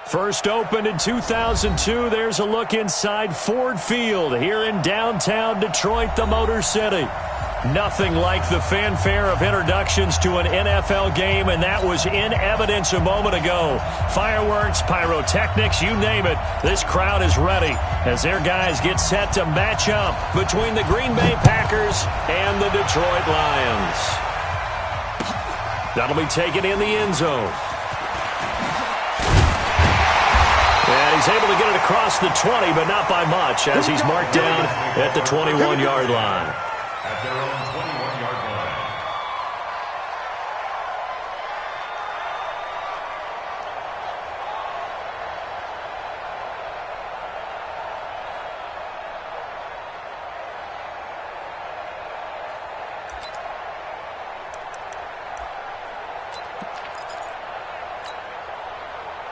First opened in 2002, there's a look inside Ford Field here in downtown Detroit, the Motor City. Nothing like the fanfare of introductions to an NFL game, and that was in evidence a moment ago. Fireworks, pyrotechnics, you name it, this crowd is ready as their guys get set to match up between the Green Bay Packers and the Detroit Lions. That'll be taken in the end zone. And he's able to get it across the 20, but not by much, as he's marked down at the 21-yard line. At their own 21-yard line.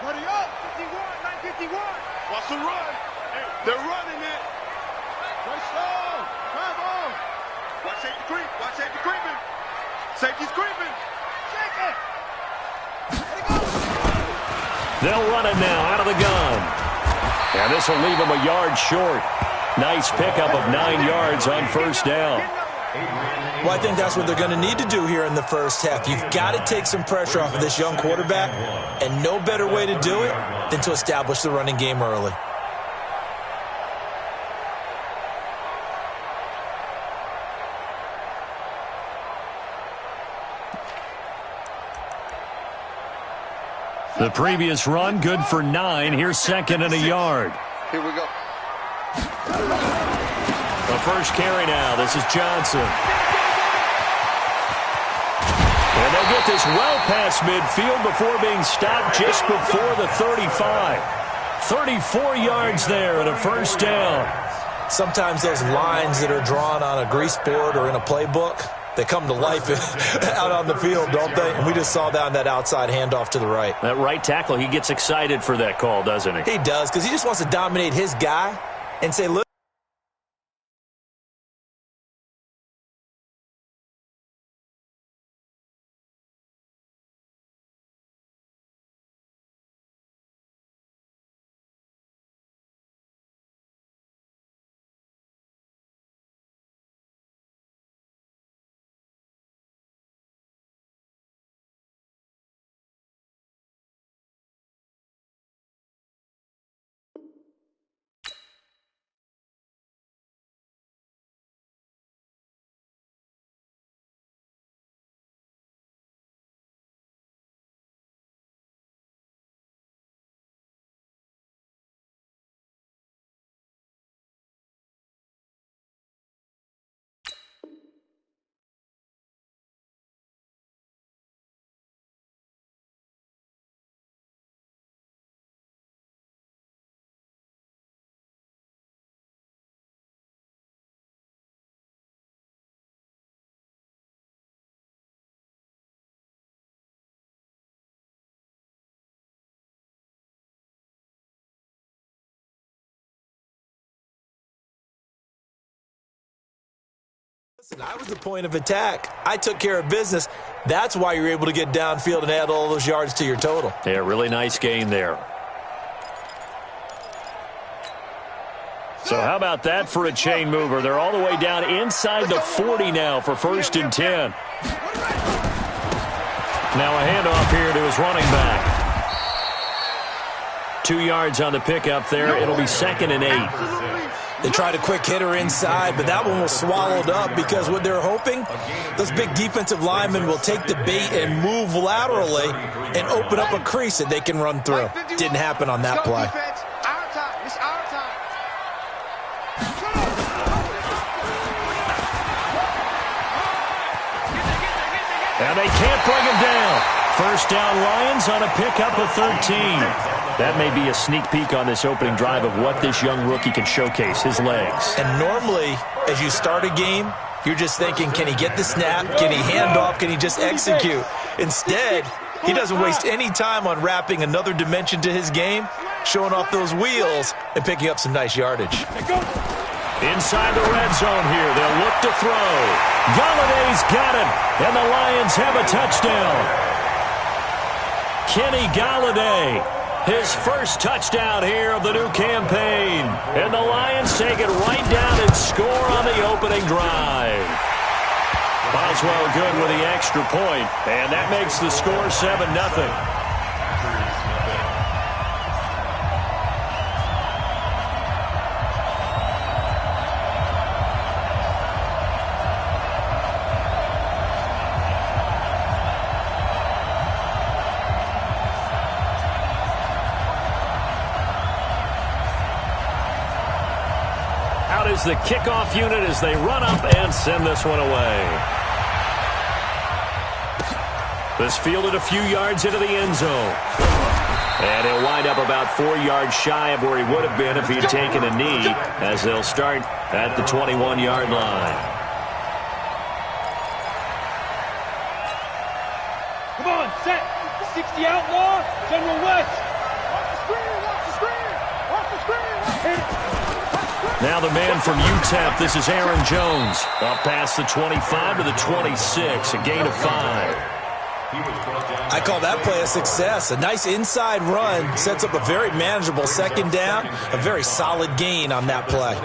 Buddy up! 51, 951! What's the run? They're running it! Right slow! Come on! Watch safety creep! Watch safety creeping! Safety's creeping! Shake it! Let it go! They'll run it now out of the gun. And this will leave him a yard short. Nice pickup of 9 yards on first down. Well, I think that's what they're going to need to do here in the first half. You've got to take some pressure off of this young quarterback, and no better way to do it than to establish the running game early. The previous run, good for 9. Here's second and a yard. Here we go. The first carry now. This is Johnson. And they get this well past midfield before being stopped just before the 35. 34 yards there and a first down. Sometimes those lines that are drawn on a grease board or in a playbook, they come to life out on the field, don't they? And we just saw down that outside handoff to the right. That right tackle, he gets excited for that call, doesn't he? He does, because he just wants to dominate his guy and say, look. Listen, I was the point of attack. I took care of business. That's why you're able to get downfield and add all those yards to your total. Yeah, really nice gain there. So how about that for a chain mover? They're all the way down inside the 40 now for first and 10. Now a handoff here to his running back. 2 yards on the pickup there. It'll be second and 8. They tried a quick hitter inside, but that one was swallowed up because what they're hoping, those big defensive linemen will take the bait and move laterally and open up a crease that they can run through. Didn't happen on that play. Our time. It's our time. And they can't bring him down. First down Lions on a pickup of 13. That may be a sneak peek on this opening drive of what this young rookie can showcase, his legs. And normally, as you start a game, you're just thinking, can he get the snap? Can he hand off? Can he just execute? Instead, he doesn't waste any time on wrapping another dimension to his game, showing off those wheels, and picking up some nice yardage. Inside the red zone here, they'll look to throw. Galladay's got it, and the Lions have a touchdown. Kenny Galladay His first touchdown here of the new campaign. And the Lions take it right down and score on the opening drive. Boswell good with the extra point, and that makes the score 7-0. Out is the kickoff unit as they run up and send this one away. This fielded a few yards into the end zone. And he'll wind up about 4 yards shy of where he would have been if he'd taken a knee, as they'll start at the 21-yard line. Come on, set. 60 outlaw, General West. Watch the screen, watch the screen. Watch the screen. Now the man from UTEP, this is Aaron Jones. Up past the 25 to the 26, a gain of 5. I call that play a success. A nice inside run sets up a very manageable second down, a very solid gain on that play.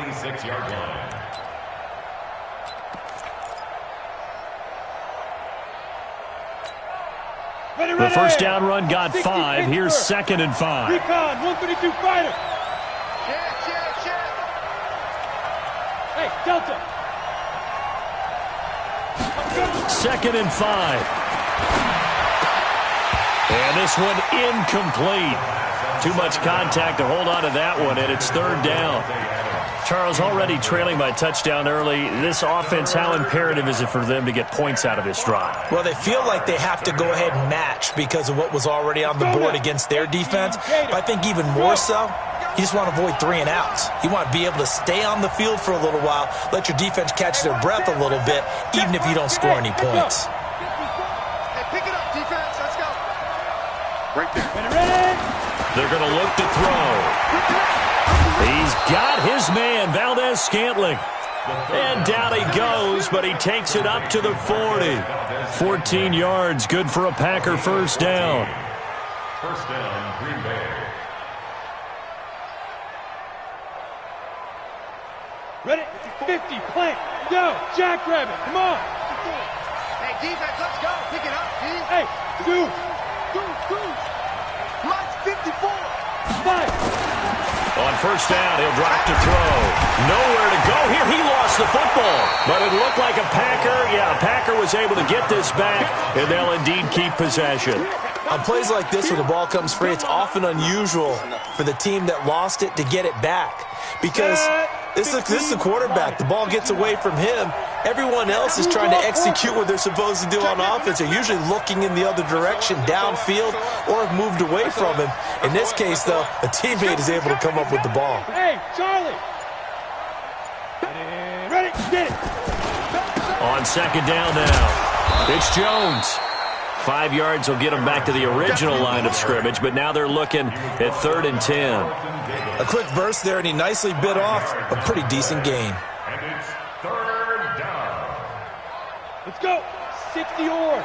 The first down run got 5. Here's 2nd and 5. Recon, 132 fighter. Hey, Delta. 2nd and 5. And this one incomplete. Too much contact to hold on to that one, and it's 3rd down. Charles, already trailing by touchdown early. This offense, how imperative is it for them to get points out of this drive? Well, they feel like they have to go ahead and match because of what was already on the board against their defense. But I think even more so, you just want to avoid 3 and outs. You want to be able to stay on the field for a little while, let your defense catch their breath a little bit, even if you don't score any points. Hey, pick it up, defense. Let's go. Right there. They're going to look to throw. He's got his man, Valdez-Scantling. And down he goes, but he takes it up to the 40. 14 yards, good for a Packer first down. First down, Green Bay. Ready? 50, plant. Go, Jackrabbit, come on. Hey, defense, let's go. Pick it up, D. Hey, two. Mine's 54. 5. On first down, he'll drop to throw. Nowhere to go here. He lost the football. But it looked like a Packer. Yeah, a Packer was able to get this back, and they'll indeed keep possession. On plays like this where the ball comes free, it's often unusual for the team that lost it to get it back. Because this is the quarterback. The ball gets away from him. Everyone else is trying to execute what they're supposed to do on offense. They're usually looking in the other direction, downfield, or have moved away from him. In this case, though, a teammate is able to come up with the ball. Hey, Charlie. Ready, get it. On second down now, it's Jones. 5 yards will get them back to the original line of scrimmage, but now they're looking at 3rd and 10. A quick burst there, and he nicely bit off a pretty decent gain. And it's 3rd down. Let's go. 60 or.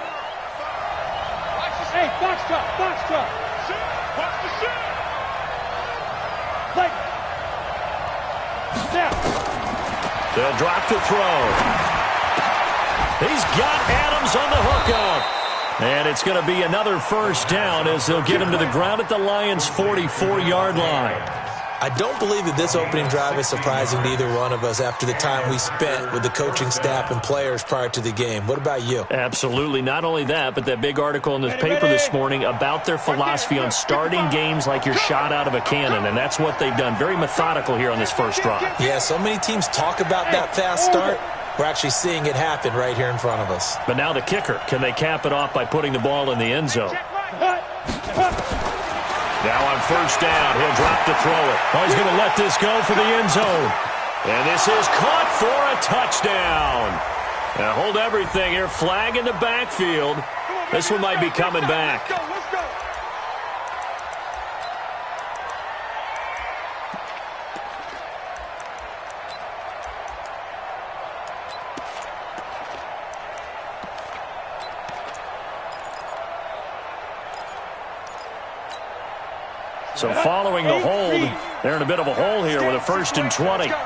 Hey, Foxtrot. Watch the shit. Play. Now. They'll drop to throw. He's got Adams on the hookup. And it's going to be another first down as they'll get him to the ground at the Lions' 44-yard line. I don't believe that this opening drive is surprising to either one of us after the time we spent with the coaching staff and players prior to the game. What about you? Absolutely. Not only that, but that big article in the paper this morning about their philosophy on starting games like you're shot out of a cannon, and that's what they've done. Very methodical here on this first drive. Yeah, so many teams talk about that fast start. We're actually seeing it happen right here in front of us. But now the kicker. Can they cap it off by putting the ball in the end zone? Now on first down, he'll drop to throw it. Oh, he's going to let this go for the end zone. And this is caught for a touchdown. Now hold everything here. Flag in the backfield. This one might be coming back. Let's go. So following the hold, they're in a bit of a hole here with a 1st and 20. Yep.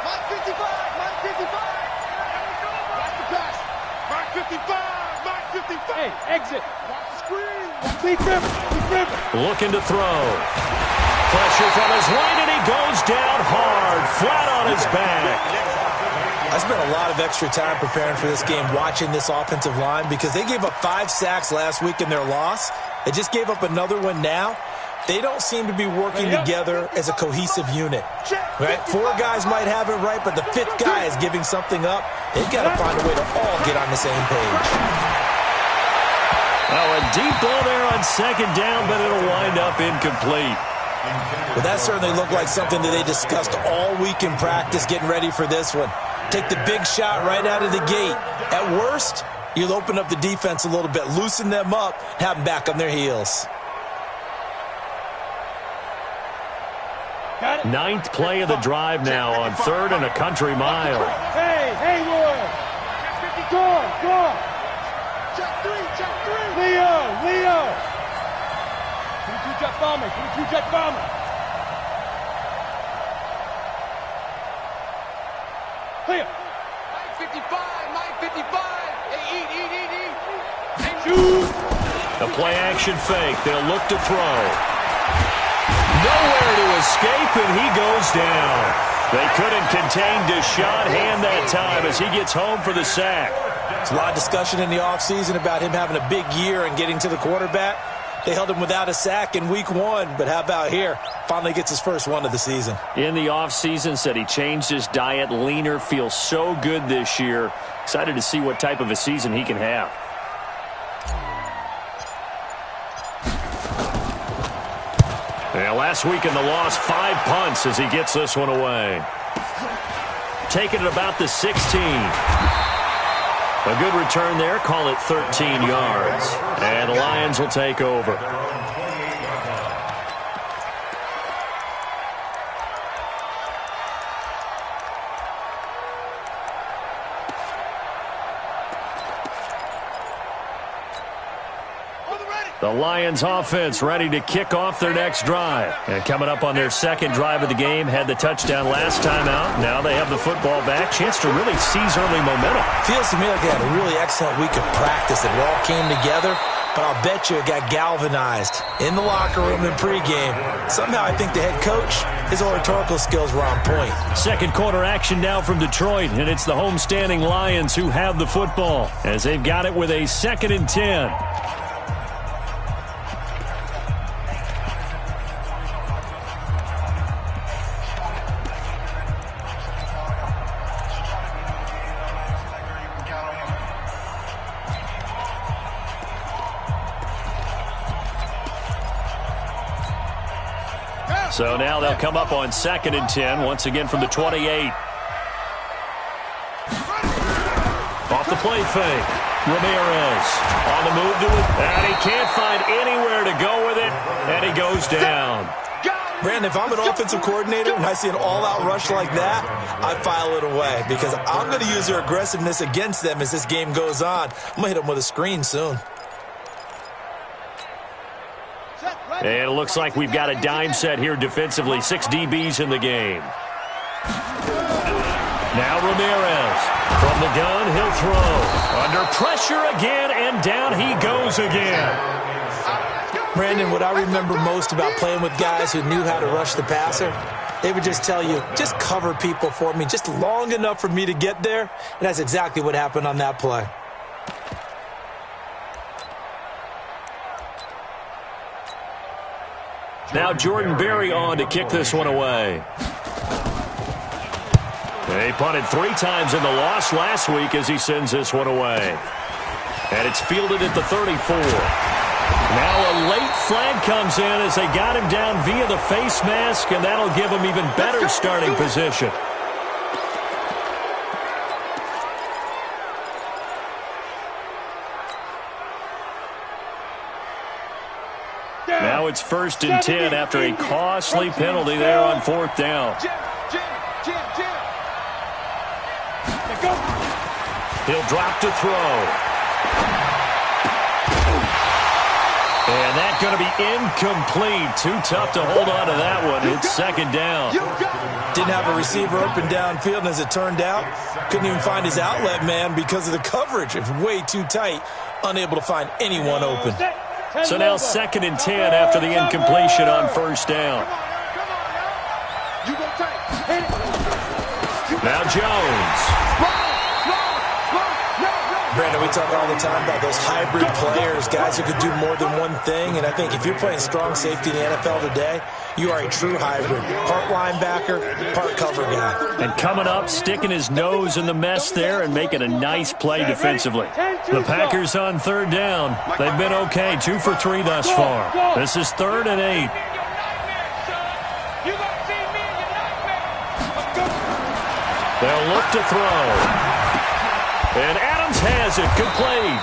Mark 55, Mark 55. Watch the pass. Mark 55, Mark 55. Hey, exit. Watch the screen. Lead river. Looking to throw. Pressure from his right, and he goes down hard, flat on his back. I spent a lot of extra time preparing for this game, watching this offensive line, because they gave up 5 sacks last week in their loss. They just gave up another one now. They don't seem to be working together as a cohesive unit. Right? 4 guys might have it right, but the 5th guy is giving something up. They've got to find a way to all get on the same page. Oh, a deep ball there on 2nd down, but it'll wind up incomplete. Well, that certainly looked like something that they discussed all week in practice, getting ready for this one. Take the big shot right out of the gate. At worst, you'll open up the defense a little bit, loosen them up, have them back on their heels. 9th play of the drive now on 3rd and a country mile. Hey, Haywood. Go. Check 3. Leo. 22 jet bomber. Leo. Mike 55. Hey, eat. Shoot. The play action fake. They'll look to throw. Nowhere to escape, and he goes down. They couldn't contain Deshaun Hand that time as he gets home for the sack. There's a lot of discussion in the offseason about him having a big year and getting to the quarterback. They held him without a sack in week 1, but how about here? Finally gets his first one of the season. In the offseason, said he changed his diet, leaner, feels so good this year. Excited to see what type of a season he can have. Yeah, last week in the loss, 5 punts as he gets this one away. Taking it about the 16. A good return there. Call it 13 yards. And the Lions will take over. The Lions offense ready to kick off their next drive. And coming up on their 2nd drive of the game, had the touchdown last time out. Now they have the football back. Chance to really seize early momentum. Feels to me like they had a really excellent week of practice. It all came together, but I'll bet you it got galvanized in the locker room in pregame. Somehow I think the head coach, his oratorical skills were on point. 2nd quarter action now from Detroit, and it's the homestanding Lions who have the football as they've got it with a 2nd and 10. So now they'll come up on 2nd and 10, once again from the 28. Off the play fake. Ramirez on the move to it, and he can't find anywhere to go with it, and he goes down. Brandon, if I'm an offensive coordinator and I see an all-out rush like that, I file it away because I'm going to use their aggressiveness against them as this game goes on. I'm going to hit them with a screen soon. And it looks like we've got a dime set here defensively. 6 DBs in the game. Now Ramirez. From the gun, he'll throw. Under pressure again, and down he goes again. Brandon, what I remember most about playing with guys who knew how to rush the passer, they would just tell you, just cover people for me, just long enough for me to get there. And that's exactly what happened on that play. Now Jordan Berry on to kick this one away. They punted 3 times in the loss last week as he sends this one away. And it's fielded at the 34. Now a late flag comes in as they got him down via the face mask, and that'll give him even better starting position. Now it's 1st and 10 after a costly penalty there on 4th down. He'll drop to throw. And that's going to be incomplete. Too tough to hold on to that one. It's second down. Didn't have a receiver open downfield, and as it turned out, couldn't even find his outlet man because of the coverage. It's way too tight, unable to find anyone open. So now second and 10 after the incompletion on first down. Now Jones. Brandon, we talk all the time about those hybrid players, guys who could do more than one thing. And I think if you're playing strong safety in the NFL today, you are a true hybrid. Part linebacker, part cover guy. And coming up, sticking his nose in the mess there and making a nice play defensively. The Packers on third down. They've been okay, 2 for 3 thus far. This is 3rd and 8. They'll look to throw. And Adams has it, complete.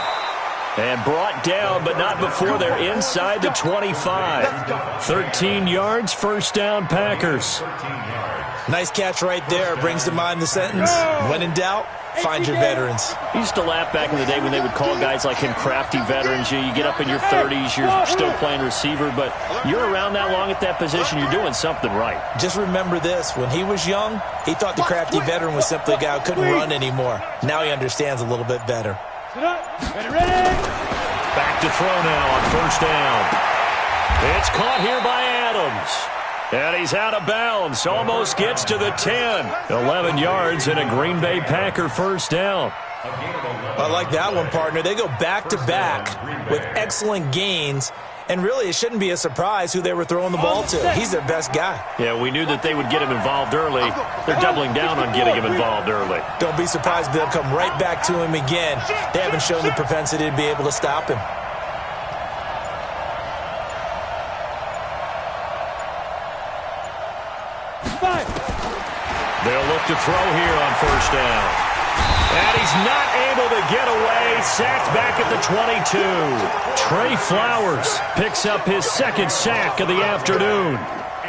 And brought down, but not before they're inside the 25. 13 yards, first down, Packers. Nice catch right there. Brings to mind the sentence, when in doubt, find your veterans. I used to laugh back in the day when they would call guys like him crafty veterans. You get up in your 30s, you're still playing receiver, but you're around that long at that position, you're doing something right. Just remember this. When he was young, he thought the crafty veteran was simply a guy who couldn't run anymore. Now he understands a little bit better. Back to throw now on first down. It's caught here by Adams. And he's out of bounds. Almost gets to the 10. 11 yards and a Green Bay Packer first down. I like that one, partner. They go back-to-back with excellent gains. And really, it shouldn't be a surprise who they were throwing the ball to. He's their best guy. Yeah, we knew that they would get him involved early. They're doubling down on getting him involved early. Don't be surprised if they'll come right back to him again. They haven't shown the propensity to be able to stop him. They'll look to throw here on first down. And he's not able to get away. Sacked back at the 22. Trey Flowers picks up his second sack of the afternoon.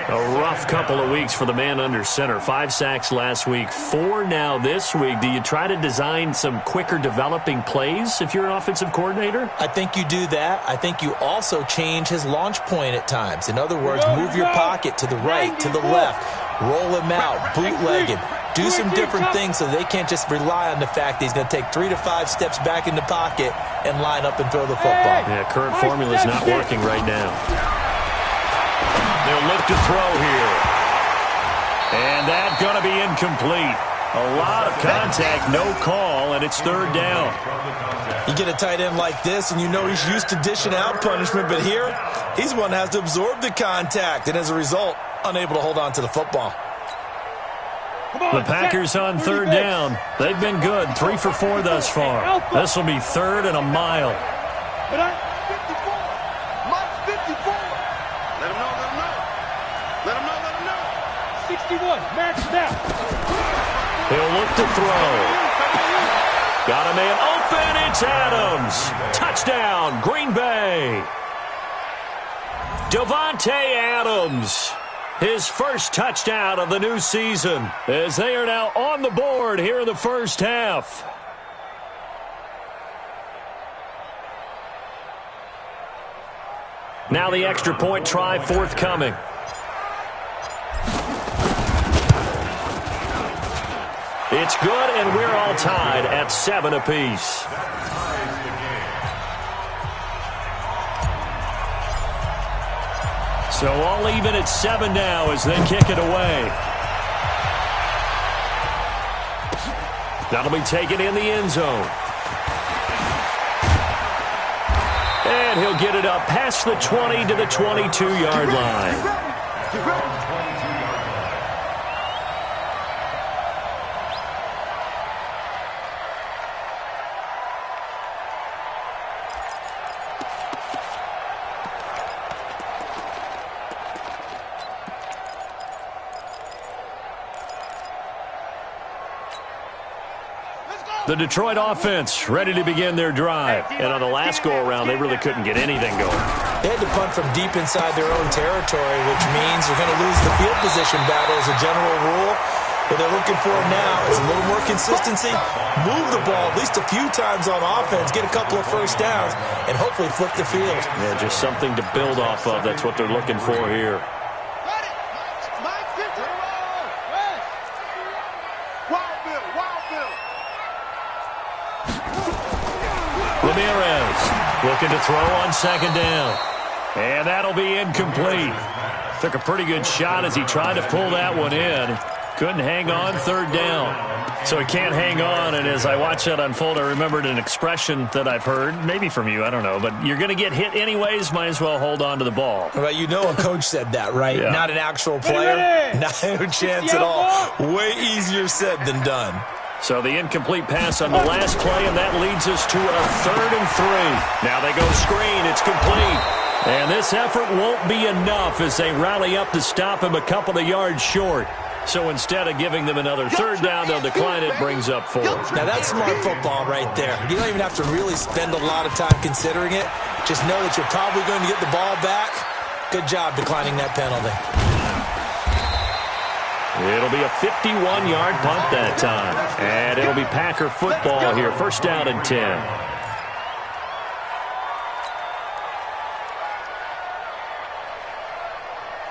A rough couple of weeks for the man under center. 5 sacks last week, 4 now this week. Do you try to design some quicker developing plays if you're an offensive coordinator? I think you do that. I think you also change his launch point at times. In other words, move your pocket to the right, to the left. Roll him out, bootleg him. Do some different things so they can't just rely on the fact that he's going to take 3 to 5 steps back in the pocket and line up and throw the football. Yeah, current formula is not working right now. They'll look to throw here. And that's going to be incomplete. A lot of contact, no call, and it's third down. You get a tight end like this, and you know he's used to dishing out punishment, but here, he's one that has to absorb the contact, and as a result, unable to hold on to the football. The Packers on third down. They've been good, 3 for 4 thus far. This will be 3rd and a mile. 54. Mike 54. Let him know, let him know. Let him know, let him know. 61, max now. He'll look to throw. Got a man open, it's Adams. Touchdown, Green Bay. Davante Adams. His first touchdown of the new season as they are now on the board here in the first half. Now the extra point try forthcoming. It's good, and we're all tied at 7 apiece. So all even at 7 now as they kick it away. That'll be taken in the end zone. And he'll get it up past the 20 to the 22-yard line. The Detroit offense ready to begin their drive. And on the last go-around, they really couldn't get anything going. They had to punt from deep inside their own territory, which means you're going to lose the field position battle as a general rule. What they're looking for now is a little more consistency, move the ball at least a few times on offense, get a couple of first downs, and hopefully flip the field. Yeah, just something to build off of. That's what they're looking for here. Ramirez looking to throw on second down. And that'll be incomplete. Took a pretty good shot as he tried to pull that one in. Couldn't hang on third down. So he can't hang on, and as I watch that unfold, I remembered an expression that I've heard, maybe from you, I don't know, but you're going to get hit anyways, might as well hold on to the ball. Well, you know a coach said that, right? Yeah. Not an actual player. Not a chance at all. Way easier said than done. So the incomplete pass on the last play, and that leads us to a 3rd and 3. Now they go screen. It's complete. And this effort won't be enough as they rally up to stop him a couple of yards short. So instead of giving them another 3rd down, they'll decline it, brings up 4. Now that's smart football right there. You don't even have to really spend a lot of time considering it. Just know that you're probably going to get the ball back. Good job declining that penalty. It'll be a 51-yard punt that time. And it'll be Packer football here. 1st down and 10.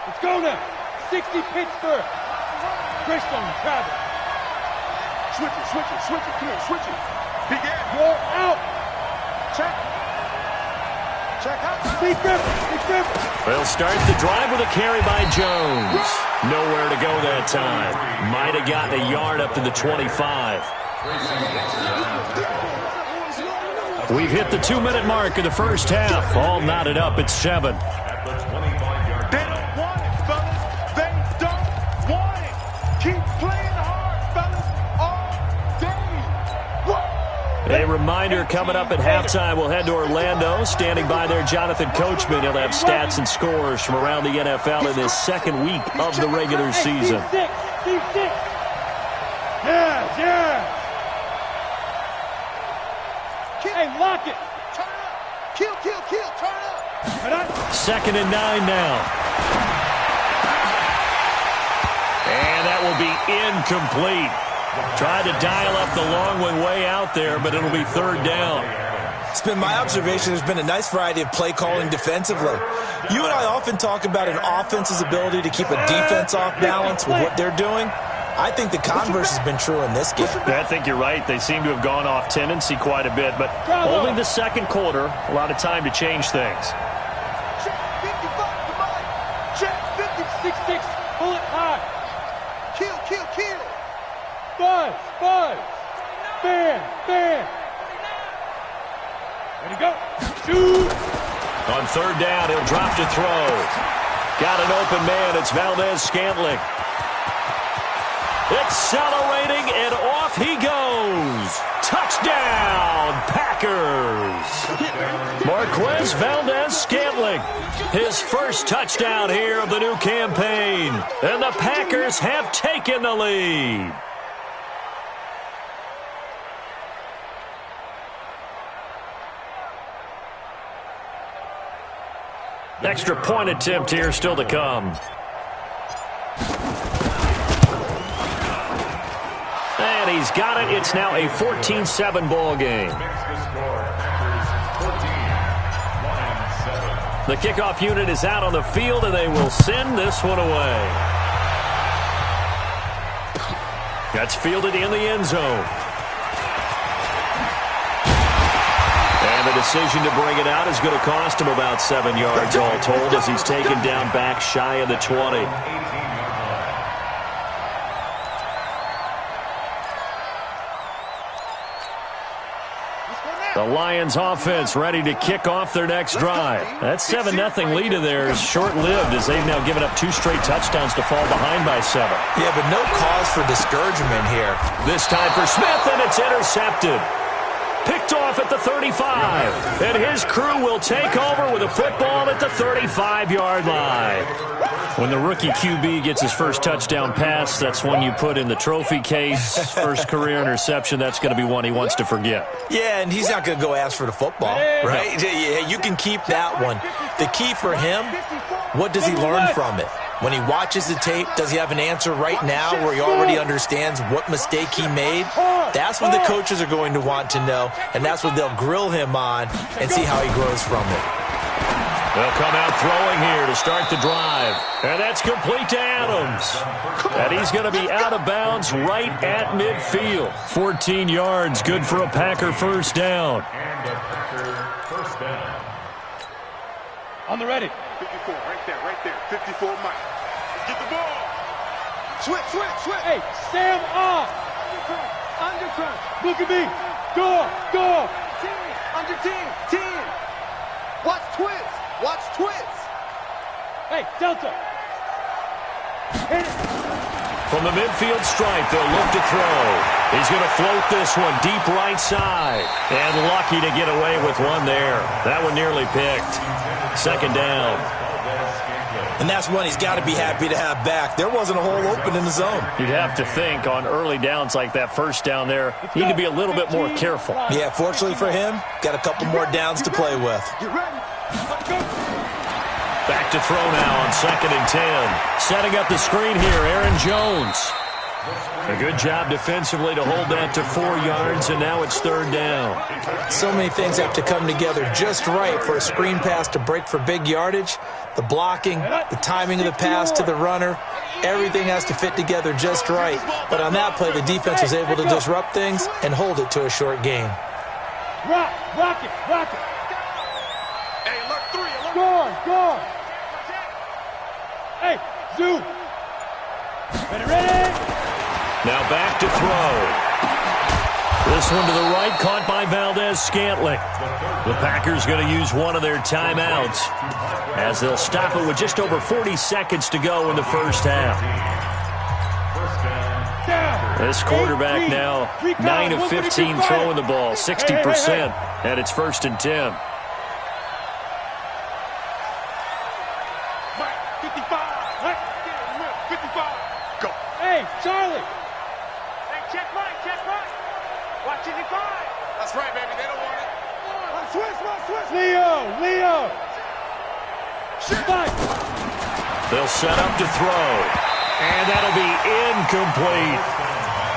Let's go now. 60 Pittsburgh. Christian, Travis. Switch it, clear, switch it. Begin. You're out. Check out. Big Ripper. They'll start the drive with a carry by Jones. Nowhere to go that time. Might have gotten a yard up to the 25. We've hit the 2-minute mark of the first half. All knotted up at 7. They don't want it, fellas. They don't want it. Keep playing hard, fellas, all day. A reminder coming up at halftime. We'll head to Orlando. Standing by there, Jonathan Coachman. He'll have stats and scores from around the NFL in this 2nd week of the regular season. Yeah. Hey, lock it. Turn up. Kill, turn up. 2nd and 9 now. And that will be incomplete. Tried to dial up the long one way out there, but it'll be 3rd down. It's been my observation there's been a nice variety of play calling defensively. You and I often talk about an offense's ability to keep a defense off balance with what they're doing. I think the converse has been true in this game. I think you're right. They seem to have gone off tendency quite a bit, but only the 2nd quarter, a lot of time to change things. Check 55, Kamai. Check 50. 6-6. Pull it high. Kill. Buzz. Bam. Ready to go. Shoot. On 3rd down, he'll drop to throw. Got an open man. It's Valdez-Scantling. Accelerating, and off he goes. Touchdown, Packers. Marquez Valdez-Scantling, his first touchdown here of the new campaign. And the Packers have taken the lead. Extra point attempt here still to come. And he's got it. It's now a 14-7 ball game. The kickoff unit is out on the field, and they will send this one away. That's fielded in the end zone. And the decision to bring it out is going to cost him about 7 yards all told as he's taken down back shy of the 20. The Lions offense ready to kick off their next drive. That 7-0 lead of theirs is short-lived as they've now given up 2 straight touchdowns to fall behind by 7. Yeah, but no cause for discouragement here. This time for Smith, and it's intercepted. Picked off at the 35. And his crew will take over with a football at the 35-yard line. When the rookie QB gets his first touchdown pass, that's one you put in the trophy case. First career interception, that's going to be one he wants to forget. Yeah, and he's not going to go ask for the football, right? Yeah, you can keep that one. The key for him, what does he learn from it? When he watches the tape, does he have an answer right now where he already understands what mistake he made? That's what the coaches are going to want to know, and that's what they'll grill him on and see how he grows from it. They'll come out throwing here to start the drive. And that's complete to Adams. And he's going to be out of bounds right at midfield. 14 yards, good for a Packer first down. And a Packer first down. On the ready. 54, right there. 54, Mike. Get the ball. Switch. Hey, Sam off. Under crunch. Look at me. Go. Team, under team. Watch twist. Hey, Delta. Hit it. From the midfield stripe, they'll look to throw. He's going to float this one deep right side. And lucky to get away with one there. That one nearly picked. Second down. And that's one he's got to be happy to have back. There wasn't a hole open in the zone. You'd have to think on early downs like that first down there, you need to be a little bit more careful. Yeah, fortunately for him, got a couple more downs to play with. Get ready. Let's go. Back to throw now on 2nd and 10. Setting up the screen here, Aaron Jones. A good job defensively to hold that to 4 yards, and now it's 3rd down. So many things have to come together just right for a screen pass to break for big yardage. The blocking, the timing of the pass to the runner, everything has to fit together just right. But on that play, the defense was able to disrupt things and hold it to a short gain. Rock it. Hey, alert 3, alert. Go. Hey, zoom. Ready. Now back to throw. This one to the right, caught by Valdez-Scantling. The Packers going to use one of their timeouts as they'll stop it with just over 40 seconds to go in the first half. This quarterback now 9 of 15 throwing the ball, 60%, and it's 1st and 10. Mike, 55. 55. Go. Hey, Charlie. Check Mike. Watch it, 5. That's right, baby. They don't want it. Switch. Leo. Mike. They'll set up to throw, and that'll be incomplete.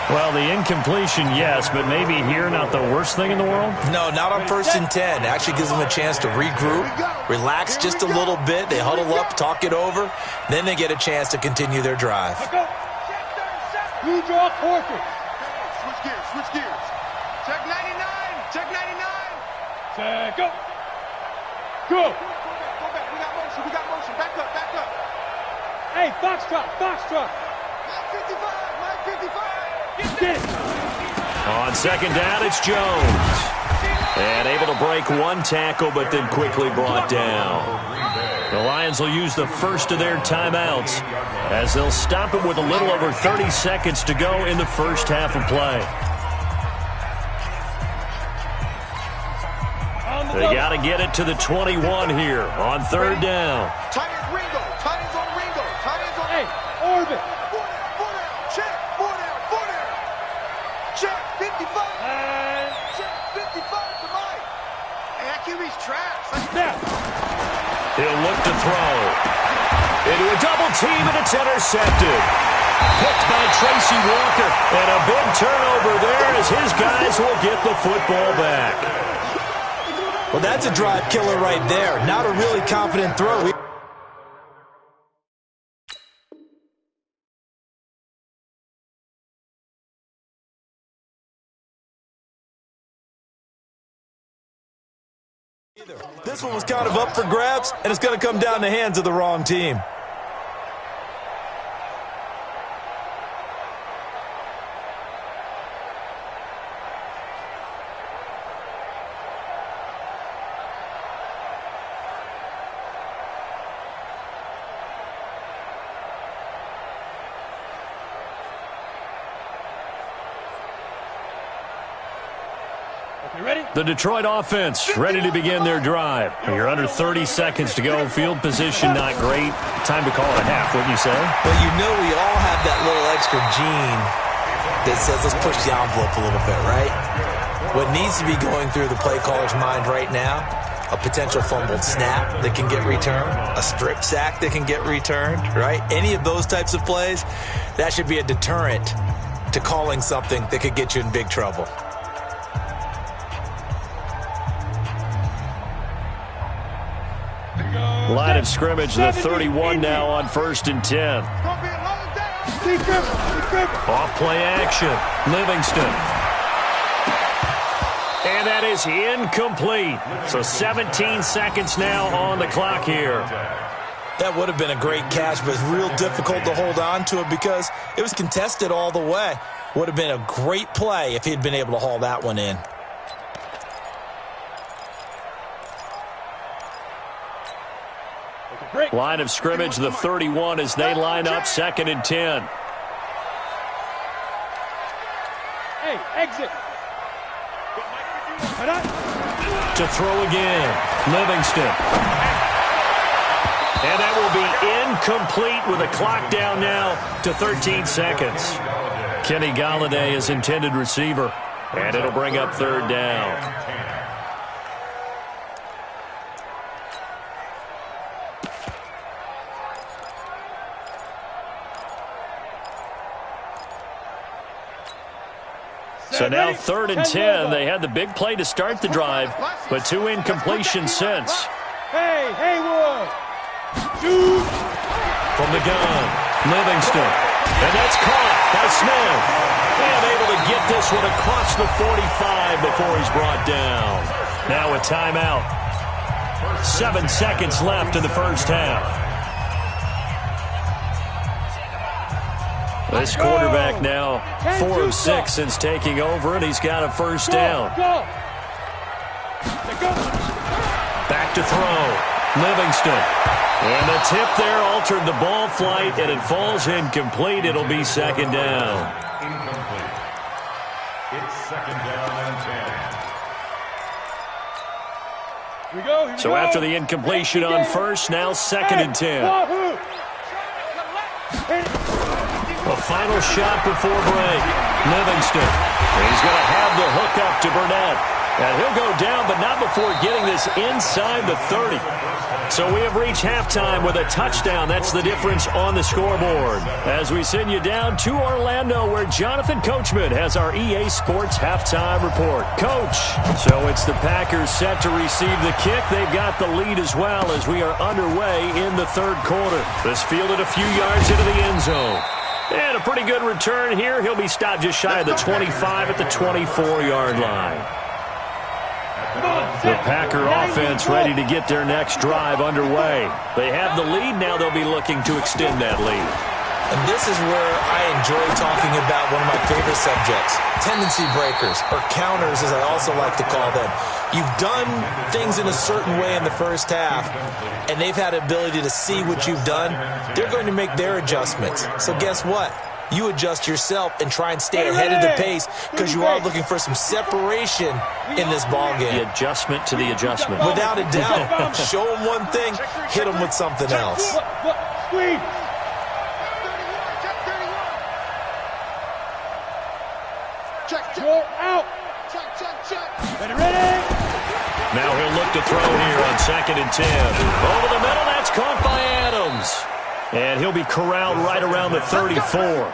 Well, the incompletion, yes, but maybe here not the worst thing in the world? No, not on 1st and 10. Actually gives them a chance to regroup, relax just a little bit. They huddle up, talk it over. Then they get a chance to continue their drive. Blue draw quarter. Switch gears. Check 99. Set, go. Go back. We got motion. Back up. Hey, Foxtrot. Mike 55. Get it. On 2nd down, it's Jones. And able to break one tackle, but then quickly brought down. The Lions will use the first of their timeouts as they'll stop it with a little over 30 seconds to go in the first half of play. They got to get it to the 21 here on 3rd down. Tight ends on Ringo. Hey, Orbit. 4 down. Check. 4 down. Check. 55. Check. 55 to Mike. Hey, that QB's trash. Snap. He'll look to throw. Into a double team, and it's intercepted. Picked by Tracy Walker. And a big turnover there as his guys will get the football back. Well, that's a drive killer right there. Not a really confident throw. This one was kind of up for grabs, and it's going to come down the hands of the wrong team. The Detroit offense ready to begin their drive. You're under 30 seconds to go. Field position not great. Time to call it a half, wouldn't you say? Well, you know we all have that little extra gene that says let's push the envelope a little bit, right? What needs to be going through the play caller's mind right now a potential fumbled snap that can get returned, a strip sack that can get returned, right? Any of those types of plays, that should be a deterrent to calling something that could get you in big trouble. Line of scrimmage, the 31 now on 1st and 10. Off play action, Livingston. And that is incomplete. So 17 seconds now on the clock here. That would have been a great catch, but it's real difficult to hold on to it because it was contested all the way. Would have been a great play if he'd been able to haul that one in. Line of scrimmage, the 31 as they line up 2nd and 10. Hey, exit. To throw again, Livingston. And that will be incomplete with a clock down now to 13 seconds. Kenny Golladay is intended receiver, and it'll bring up 3rd down. So now 3rd and 10. They had the big play to start the drive, but 2 incompletions since. Hey, Haywood. Shoot. From the gun, Livingston. And that's caught by Smith. And able to get this one across the 45 before he's brought down. Now a timeout. 7 seconds left in the first half. This quarterback now 4 of 6 since taking over, and he's got a 1st down. Back to throw. Livingston. And the tip there altered the ball flight, and it falls incomplete. It'll be 2nd down. Incomplete. It's 2nd down and 10. Here we go. So after the incompletion on 1st, now 2nd and 10. A final shot before break. Livingston. He's going to have the hook up to Burnett. And he'll go down, but not before getting this inside the 30. So we have reached halftime with a touchdown. That's the difference on the scoreboard. As we send you down to Orlando, where Jonathan Coachman has our EA Sports halftime report. Coach, so it's the Packers set to receive the kick. They've got the lead as well as we are underway in the 3rd quarter. This fielded a few yards into the end zone. And a pretty good return here. He'll be stopped just shy of the 25 at the 24-yard line. The Packer offense ready to get their next drive underway. They have the lead. Now they'll be looking to extend that lead. And this is where I enjoy talking about one of my favorite subjects, tendency breakers, or counters as I also like to call them. You've done things in a certain way in the first half, and they've had the ability to see what you've done. They're going to make their adjustments. So guess what? You adjust yourself and try and stay ahead of the pace because you are looking for some separation in this ball game. The adjustment to the adjustment. Without a doubt. Show them one thing, hit them with something else. Squeeze. Out. Ready. Now he'll look to throw here on 2nd and 10. Over the middle, that's caught by Adams. And he'll be corralled right around the 34.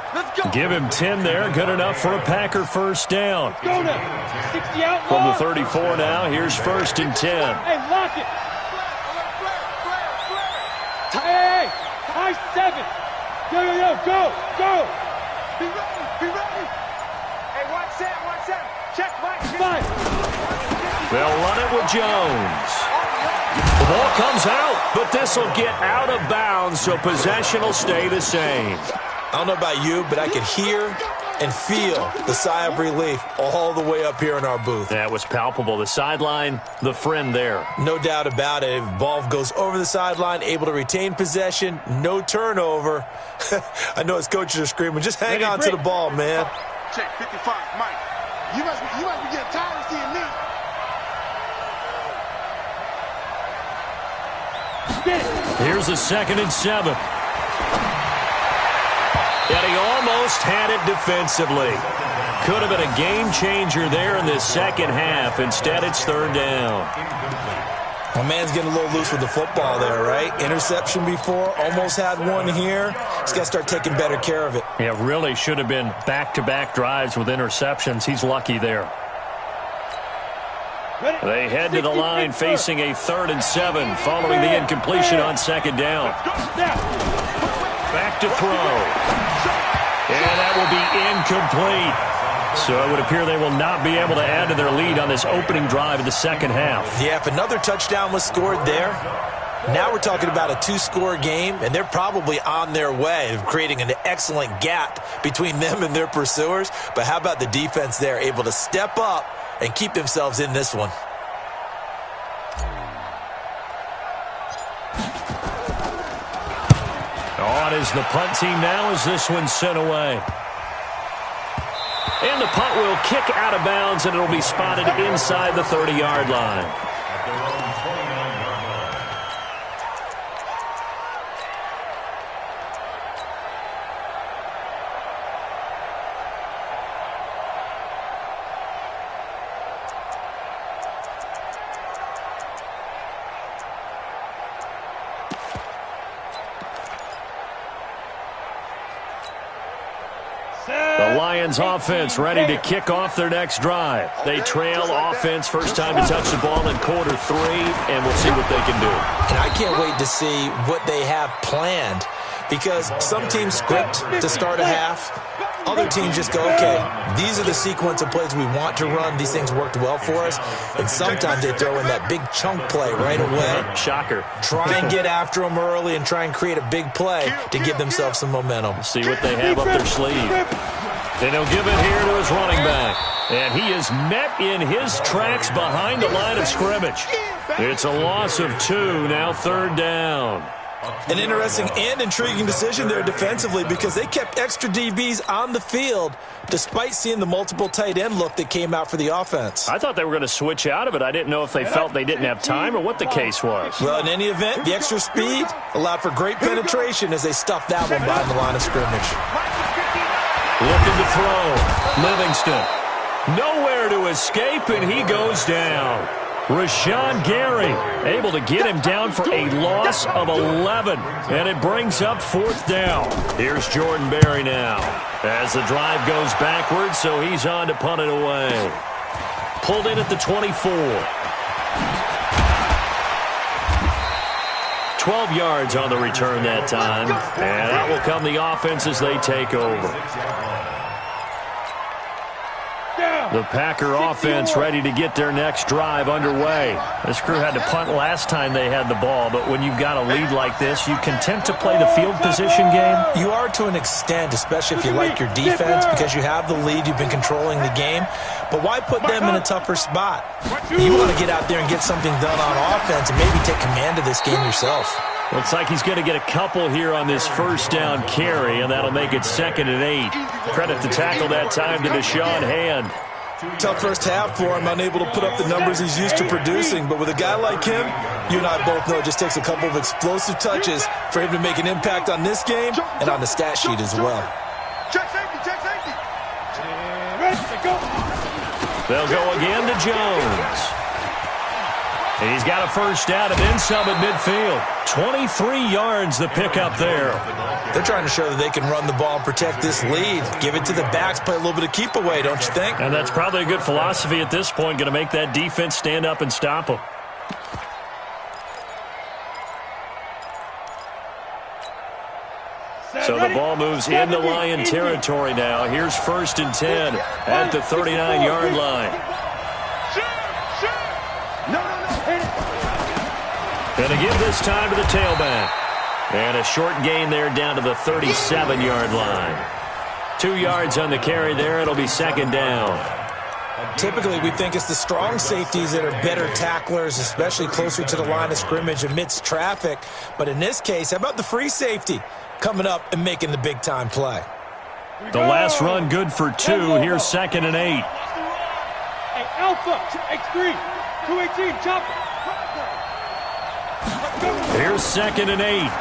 Give him 10 there, good enough for a Packer 1st down. Go now. 60 out. From the 34 now, here's 1st and 10. Hey, lock it. Hey, high 7. Go. Be ready. Hey, watch that. Check, Mike. 5. They'll run it with Jones. The ball comes out, but this will get out of bounds, so possession will stay the same. I don't know about you, but I could hear and feel the sigh of relief all the way up here in our booth. That was palpable. The sideline, the friend there. No doubt about it. If ball goes over the sideline, able to retain possession, no turnover. I know his coaches are screaming, just hang on to the ball, man. Check 55, Mike. You must be getting tired of seeing me. Here's a 2nd and 7. And he almost had it defensively. Could have been a game changer there in the second half. Instead, it's 3rd down. My man's getting a little loose with the football there, right? Interception before, almost had one here. He's got to start taking better care of it. Yeah, really should have been back-to-back drives with interceptions. He's lucky there. They head to the line facing a 3rd and 7 following the incompletion on 2nd down. Back to throw. And that will be incomplete. So it would appear they will not be able to add to their lead on this opening drive of the 2nd half. Yeah, if another touchdown was scored there, now we're talking about a 2-score game, and they're probably on their way of creating an excellent gap between them and their pursuers. But how about the defense there, able to step up and keep themselves in this one? On is the punt team now as this one's sent away. And the punt will kick out of bounds, and it'll be spotted inside the 30-yard line. At their own 29-yard line. The Lions offense ready to kick off their next drive. They trail offense, first time to touch the ball in quarter 3, and we'll see what they can do. And I can't wait to see what they have planned, because some teams script to start a half. Other teams just go, okay, these are the sequence of plays we want to run. These things worked well for us. And sometimes they throw in that big chunk play right away. Shocker. Try and get after them early and try and create a big play to give themselves some momentum. See what they have up their sleeve. And he'll give it here to his running back. And he is met in his tracks behind the line of scrimmage. It's a loss of 2, now 3rd down. An interesting and intriguing decision there defensively, because they kept extra DBs on the field despite seeing the multiple tight end look that came out for the offense. I thought they were going to switch out of it. I didn't know if they felt they didn't have time or what the case was. Well, in any event, the extra speed allowed for great penetration as they stuffed that one behind the line of scrimmage. Looking to throw. Livingston. Nowhere to escape, and he goes down. Rashawn Gary able to get him down for a loss of 11, and it brings up 4th down. Here's Jordan Berry now as the drive goes backwards, so he's on to punt it away. Pulled in at the 24. 12 yards on the return that time, and out will come the offense as they take over. The Packer offense ready to get their next drive underway. This crew had to punt last time they had the ball, but when you've got a lead like this, you content to play the field position game? You are to an extent, especially if you like your defense, because you have the lead, you've been controlling the game. But why put them in a tougher spot? You want to get out there and get something done on offense and maybe take command of this game yourself. Looks like he's going to get a couple here on this 1st down carry, and that'll make it 2nd and 8. Credit the tackle that time to Deshaun Hand. Tough first half for him, unable to put up the numbers he's used to producing. But with a guy like him, you and I both know it just takes a couple of explosive touches for him to make an impact on this game and on the stat sheet as well. Check safety, check safety. They'll go again to Jones. He's got a 1st down and then some at midfield. 23 yards the pickup there. They're trying to show that they can run the ball and protect this lead. Give it to the backs, play a little bit of keep away, don't you think? And that's probably a good philosophy at this point, going to make that defense stand up and stop them. So the ball moves into Lion territory now. Here's 1st and 10 at the 39-yard line. Going to give this time to the tailback. And a short gain there down to the 37-yard line. 2 yards on the carry there. It'll be 2nd down. Typically, we think it's the strong safeties that are better tacklers, especially closer to the line of scrimmage amidst traffic. But in this case, how about the free safety coming up and making the big-time play? The last run good for 2. Here's 2nd and 8. Hey, Alpha, X3, 218, chopper. Here's 2nd and 8.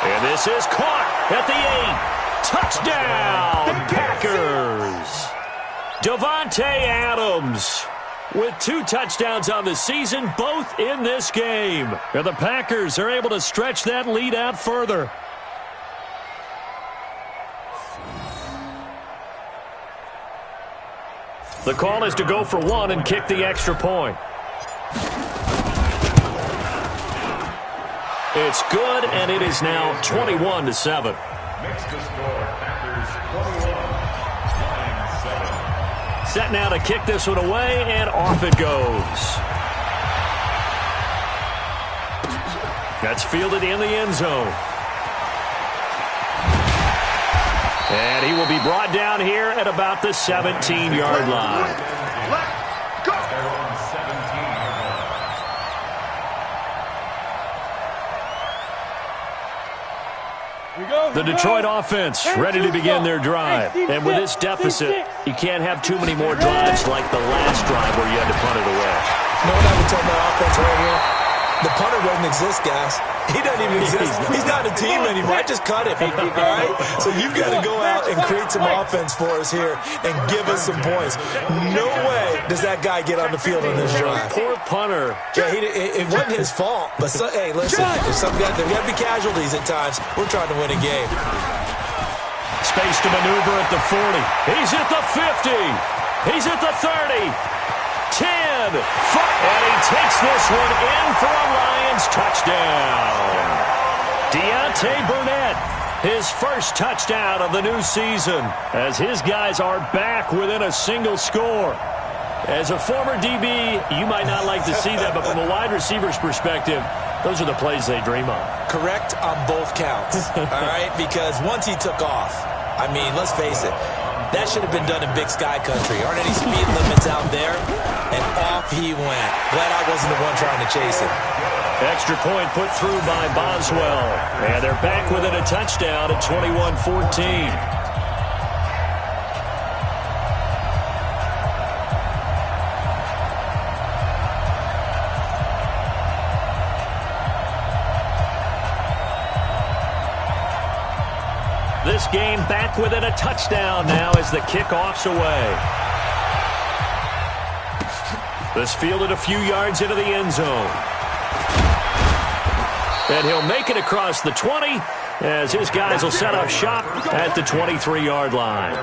And this is caught at the 8. Touchdown, Packers. Davante Adams with 2 touchdowns on the season, both in this game. And the Packers are able to stretch that lead out further. The call is to go for 1 and kick the extra point. It's good, and it is now 21-7. Makes the score Packers 21-7. Set now to kick this one away, and off it goes. That's fielded in the end zone. And he will be brought down here at about the 17-yard line. The Detroit offense ready to begin their drive. And with this deficit, you can't have too many more drives like the last drive where you had to punt it away. You know what I would tell my offense right here? The punter doesn't exist, guys. He doesn't even exist. He's not a team anymore. I just cut him. All right? So you've got to go out and create some offense for us here and give us some points. No way does that guy get on the field on this drive. Poor punter. Yeah, it wasn't his fault. But, hey, listen, there's there got to be casualties at times. We're trying to win a game. Space to maneuver at the 40. He's at the 50. He's at the 30. 10, 5, and he takes this one in for a Lions touchdown. Deontay Burnett, his first touchdown of the new season, as his guys are back within a single score. As a former DB, you might not like to see that, but from a wide receiver's perspective, those are the plays they dream of. Correct on both counts, all right? Because once he took off, I mean, let's face it, that should have been done in Big Sky Country. Aren't any speed limits out there? And off he went. Glad I wasn't the one trying to chase it. Extra point put through by Boswell. And they're back within a touchdown at 21-14. This game back within a touchdown now as the kickoff's away. This fielded a few yards into the end zone. And he'll make it across the 20 as his guys will set up shop at the 23-yard line.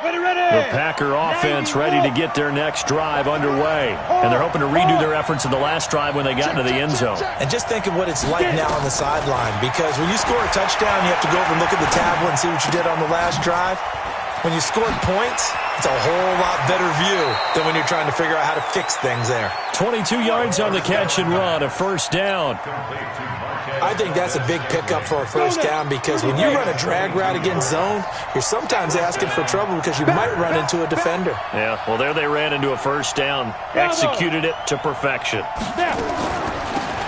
The Packer offense ready to get their next drive underway. And they're hoping to redo their efforts in the last drive when they got into the end zone. And just think of what it's like now on the sideline. Because when you score a touchdown, you have to go over and look at the tablet and see what you did on the last drive. When you scored points, it's a whole lot better view than when you're trying to figure out how to fix things there. 22 yards on the catch and run, a first down. I think that's a big pickup for a first down because when you run a drag route against zone, you're sometimes asking for trouble because you might run into a defender. Yeah, well, there they ran into a first down, executed it to perfection.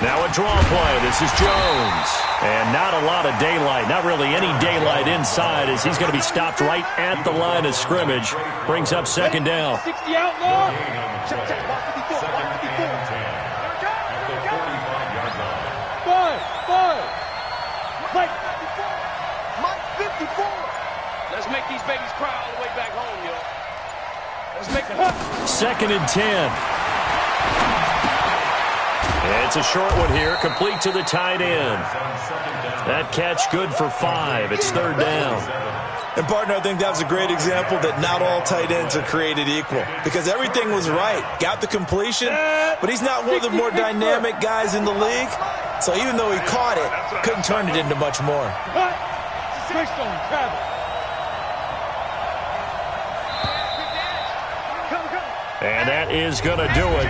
Now a draw play. This is Jones. And not a lot of daylight, not really any daylight inside as he's going to be stopped right at the line of scrimmage. Brings up second down. 60 outlaw. Mike 54. Let's make these babies cry all the way back home, yo. Let's make it. Second and 10. It's a short one here, complete to the tight end. That catch good for 5. It's third down. And, partner, I think that was a great example that not all tight ends are created equal because everything was right. Got the completion, but he's not one of the more dynamic guys in the league. So even though he caught it, couldn't turn it into much more. And that is going to do it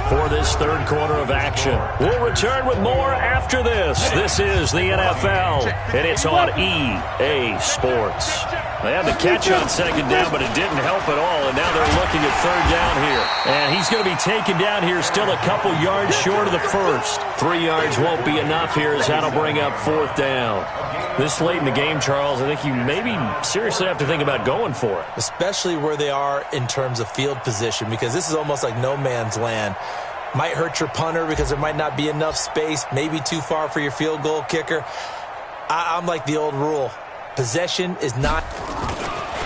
for this third quarter of action. We'll return with more after this. This is the NFL, and it's on EA Sports. They had the catch on second down, but it didn't help at all, and now they're looking at third down here. And he's going to be taken down here still a couple yards short of the first. 3 yards won't be enough here as that'll bring up fourth down. This late in the game, Charles, I think you maybe seriously have to think about going for it. Especially where they are in terms of field position, because this is almost like no man's land. Might hurt your punter because there might not be enough space, maybe too far for your field goal kicker. I'm like the old rule. Possession is not...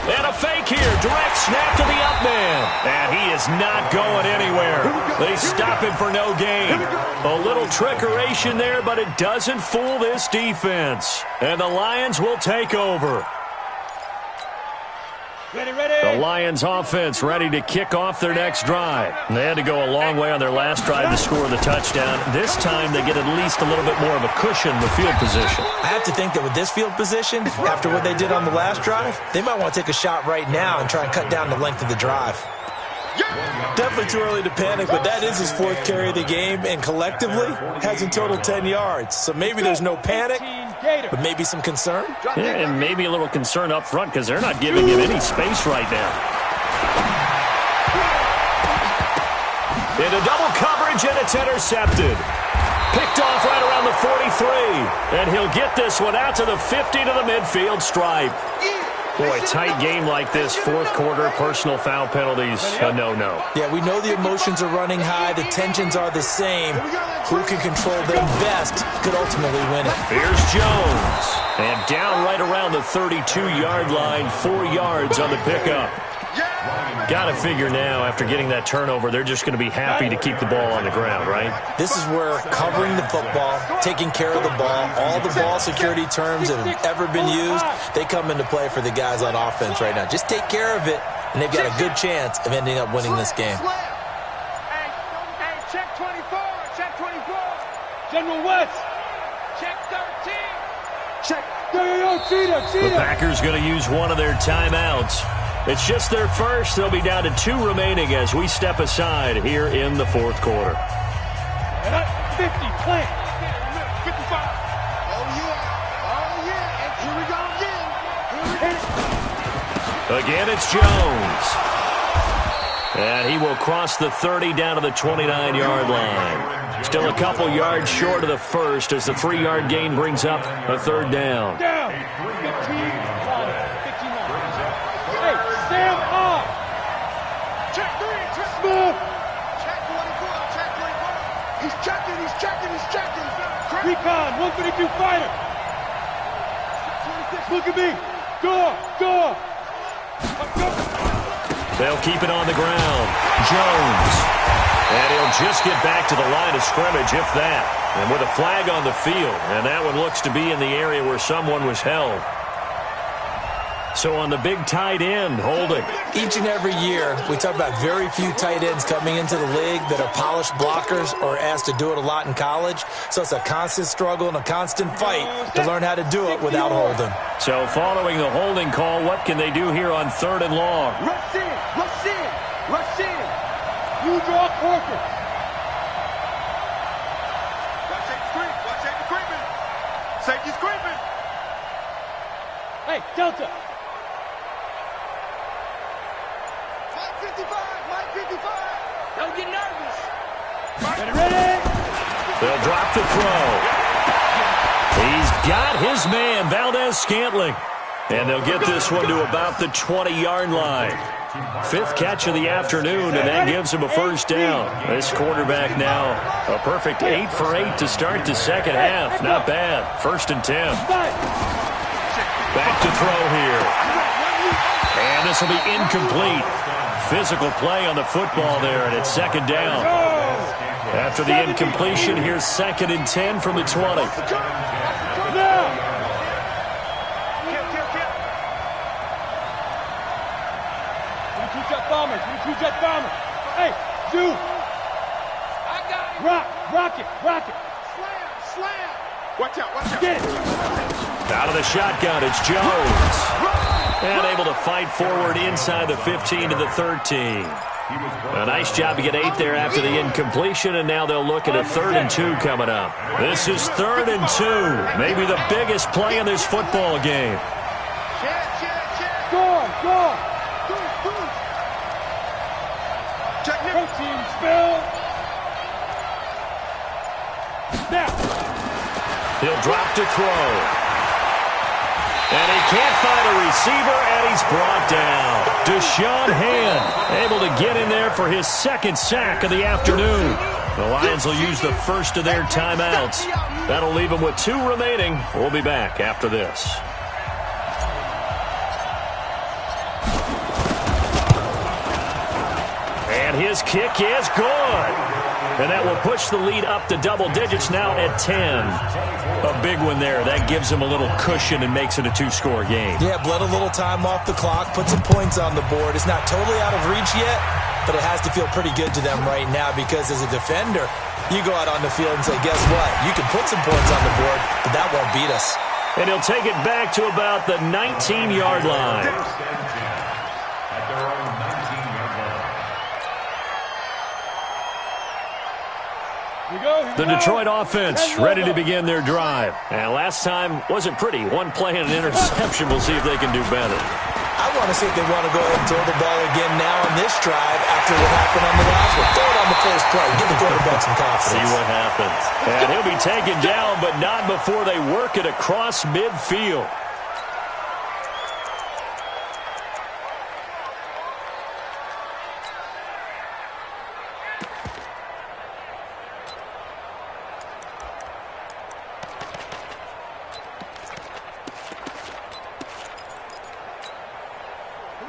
And a fake here. Direct snap to the up man. And he is not going anywhere. They stop him for no gain. A little trickeration there, but it doesn't fool this defense. And the Lions will take over. The Lions offense ready to kick off their next drive. They had to go a long way on their last drive to score the touchdown. This time they get at least a little bit more of a cushion with field position. I have to think that with this field position, after what they did on the last drive, they might want to take a shot right now and try and cut down the length of the drive. Definitely too early to panic, but that is his 4th carry of the game, and collectively has in total 10 yards. So maybe there's no panic, but maybe some concern. Yeah, and maybe a little concern up front because they're not giving him any space right now. Into double coverage, and it's intercepted. Picked off right around the 43. And he'll get this one out to the 50 to the midfield stripe. Boy, tight game like this, 4th quarter, personal foul penalties, a no-no. Yeah, we know the emotions are running high. The tensions are the same. Who can control them best could ultimately win it. Here's Jones. And down right around the 32-yard line, 4 yards on the pickup. Got to figure now, after getting that turnover, they're just going to be happy to keep the ball on the ground, right? This is where covering the football, taking care of the ball, all the ball security terms that have ever been used, they come into play for the guys on offense right now. Just take care of it, and they've got a good chance of ending up winning this game. Hey, check 24, check 24. General West. Check 13. Check. The Packers going to use one of their timeouts. It's just their first. They'll be down to 2 remaining as we step aside here in the 4th quarter. 50, plant. 55. Oh, yeah. And here we go again. Again, it's Jones. And he will cross the 30 down to the 29-yard line. Still a couple yards short of the first as the 3-yard gain brings up a 3rd down. Down. 15. Sam off. Check 3. Check Smith. Check 24. Check 24. He's checking. Recon, 152 fighter. Look at me. Go. They'll keep it on the ground. Jones. And he'll just get back to the line of scrimmage, if that. And with a flag on the field. And that one looks to be in the area where someone was held. So on the big tight end, holding. Each and every year, we talk about very few tight ends coming into the league that are polished blockers or asked to do it a lot in college. So it's a constant struggle and a constant fight to learn how to do it without holding. So following the holding call, what can they do here on 3rd and long? Rush in. You draw Corker. Watch safety creeping. Safety's creeping. Hey, Delta. Mike 55. Don't get nervous. Ready? They'll drop the throw. He's got his man, Valdez-Scantling. And they'll get this one to about the 20-yard line. 5th catch of the afternoon, and that gives him a 1st down. This quarterback now, a perfect 8 for 8 to start the second half. Not bad. 1st and 10. Back to throw here. And this will be incomplete. Physical play on the football there, and it's 2nd down. After the incompletion, here's 2nd and 10 from the 20. Two-jet bomber. Hey, Zoo. I got it. Rocket. Slam. Watch out. Get it. Out of the shotgun, it's Jones. And able to fight forward inside the 15 to the 13. A nice job to get 8 there after the incompletion, and now they'll look at a 3rd and 2 coming up. This is 3rd and 2. Maybe the biggest play in this football game. Go. Protein spill. Now. He'll drop to throw. And he can't find a receiver, and he's brought down. Deshaun Hand able to get in there for his 2nd sack of the afternoon. The Lions will use the first of their timeouts. That'll leave them with 2 remaining. We'll be back after this. And his kick is good. And that will push the lead up to double digits now at 10. A big one there. That gives them a little cushion and makes it a two-score game. Yeah, bled a little time off the clock, put some points on the board. It's not totally out of reach yet, but it has to feel pretty good to them right now because as a defender, you go out on the field and say, guess what? You can put some points on the board, but that won't beat us. And he'll take it back to about the 19-yard line. The Detroit offense ready to begin their drive. And last time wasn't pretty. One play and an interception. We'll see if they can do better. I want to see if they want to go ahead and throw the ball again now on this drive after what happened on the last one. Throw it on the first play. Give the quarterback some confidence. See what happens. And he'll be taken down, but not before they work it across midfield.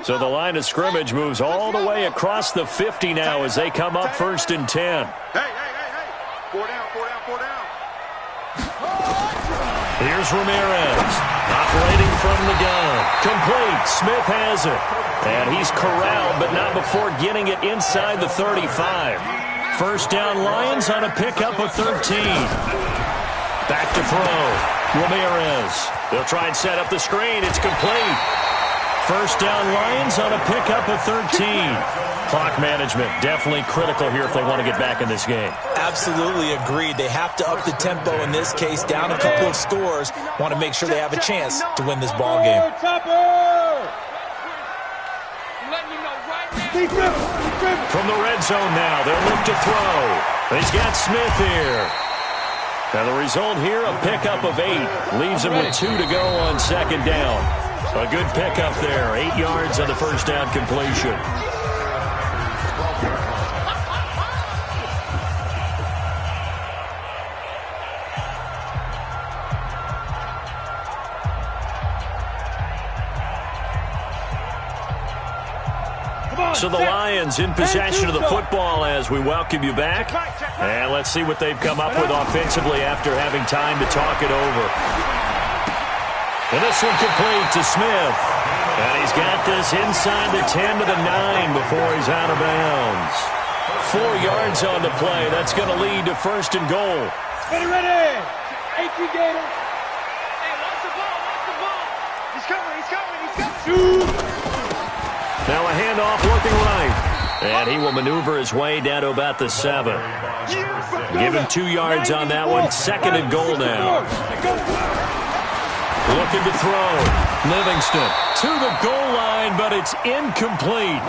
So the line of scrimmage moves all the way across the 50 now as they come up 1st and 10. Hey. 4 down. Here's Ramirez, operating from the gun. Complete. Smith has it. And he's corralled, but not before getting it inside the 35. First down, Lions on a pickup of 13. Back to throw. Ramirez. They'll try and set up the screen. It's complete. First down, Lions on a pickup of 13. Clock management definitely critical here if they want to get back in this game. Absolutely agreed. They have to up the tempo in this case, down a couple of scores. Want to make sure they have a chance to win this ball game. From the red zone now, they'll look to throw. He's got Smith here. Now the result here, a pickup of 8. Leaves him with 2 to go on second down. A good pickup there. 8 yards on the first down completion. So the Lions in possession of the football as we welcome you back. And let's see what they've come up with offensively after having time to talk it over. And this one complete to Smith. And he's got this inside the 10 to the 9 before he's out of bounds. 4 yards on the play. That's going to lead to 1st and goal. Ready. 18 Gator. Hey, watch the ball. He's coming. Now a handoff looking right. And he will maneuver his way down to about the 7. Give him 2 yards on that one. 2nd and goal now. Looking to throw. Livingston to the goal line, but it's incomplete.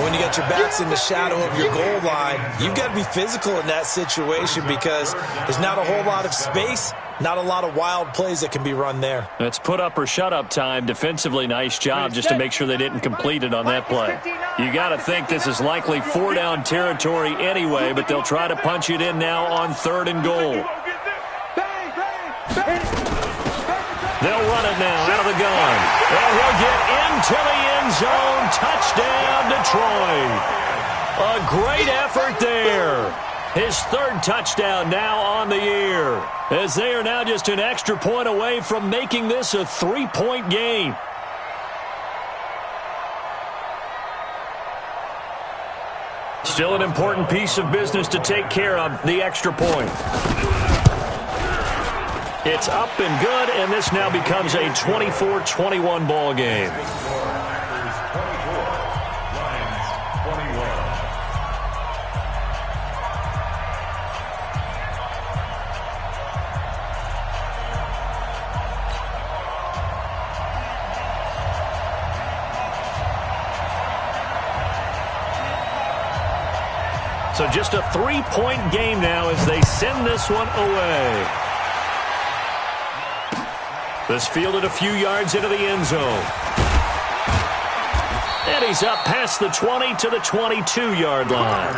When you got your backs in the shadow of your goal line, you've got to be physical in that situation because there's not a whole lot of space, not a lot of wild plays that can be run there. That's put up or shut up time. Defensively, nice job just to make sure they didn't complete it on that play. You got to think this is likely 4-down territory anyway, but they'll try to punch it in now on 3rd and goal. They'll run it now out of the gun. And he'll get into the end zone. Touchdown, Detroit. A great effort there. His 3rd touchdown now on the year. As they are now just an extra point away from making this a 3-point game. Still an important piece of business to take care of, the extra point. It's up and good, and this now becomes a 24-21 ball game. So just a 3-point game now as they send this one away. This fielded a few yards into the end zone. And he's up past the 20 to the 22-yard line.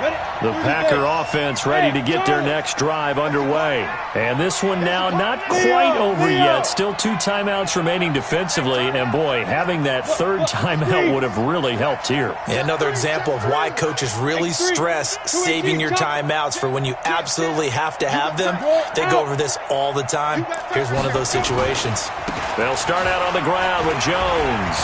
Ready. The Packer offense ready to get their next drive underway. And this one now not quite over yet. Still 2 timeouts remaining defensively. And, boy, having that third timeout would have really helped here. Yeah, another example of why coaches really stress saving your timeouts for when you absolutely have to have them. They go over this all the time. Here's one of those situations. They'll start out on the ground with Jones.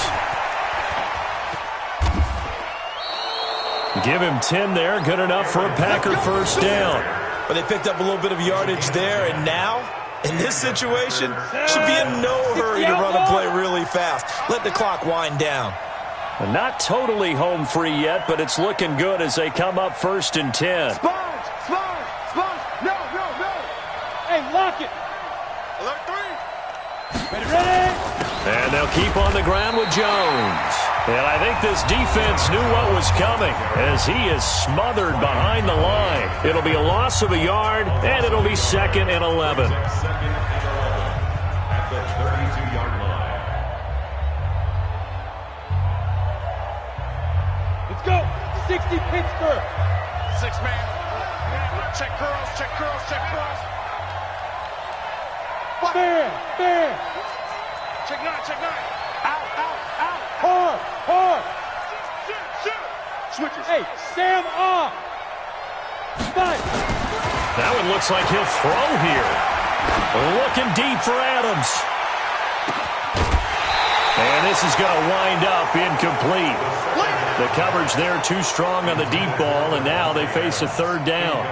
Give him 10 there. Good enough for a Packer first down. But they picked up a little bit of yardage there, and now, in this situation, should be in no hurry to run a play really fast. Let the clock wind down. Not totally home free yet, but it's looking good as they come up 1st and 10. Sponge! No! Hey, lock it. Alert 3. Ready? And they'll keep on the ground with Jones. And I think this defense knew what was coming as he is smothered behind the line. It'll be a loss of a yard, and it'll be 2nd and 11. At the 32-yard line. Let's go. 60 Pittsburgh. 6-man. Check curls. Fair. Check 9. Out. Hard. Shoot. Switches. Hey, Sam off. Spike. That one looks like he'll throw here. Looking deep for Adams. And this is going to wind up incomplete. The coverage there too strong on the deep ball, and now they face a 3rd down.